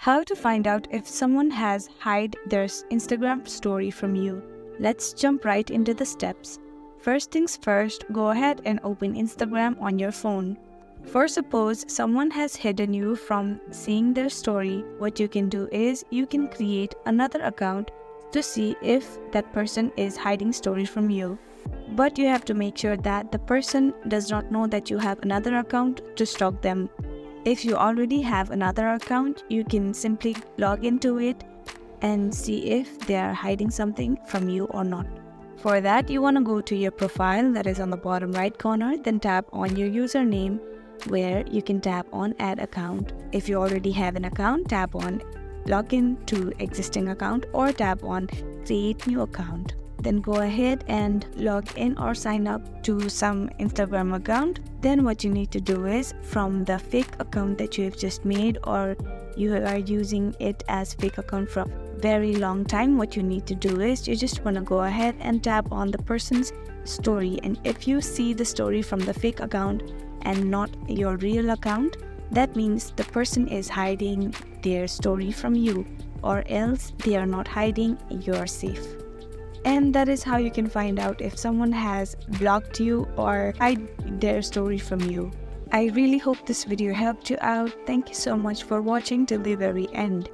How to find out if someone has hid their Instagram story from you. Let's jump right into the steps. First things first, go ahead and open Instagram on your phone. For suppose someone has hidden you from seeing their story, what you can do is you can create another account to see if that person is hiding stories from you. But you have to make sure that the person does not know that you have another account to stalk them. If you already have another account, you can simply log into it and see if they are hiding something from you or not. For that, you want to go to your profile that is on the bottom right corner, then tap on your username where you can tap on add account. If you already have an account, tap on login to existing account or tap on create new account. Then go ahead and log in or sign up to some Instagram account. Then what you need to do is from the fake account that you have just made or you are using it as fake account for a very long time, what you need to do is you just want to go ahead and tap on the person's story. And if you see the story from the fake account and not your real account, that means the person is hiding their story from you, or else they are not hiding, you're safe. And that is how you can find out if someone has blocked you or hide their story from you. I really hope this video helped you out. Thank you so much for watching till the very end.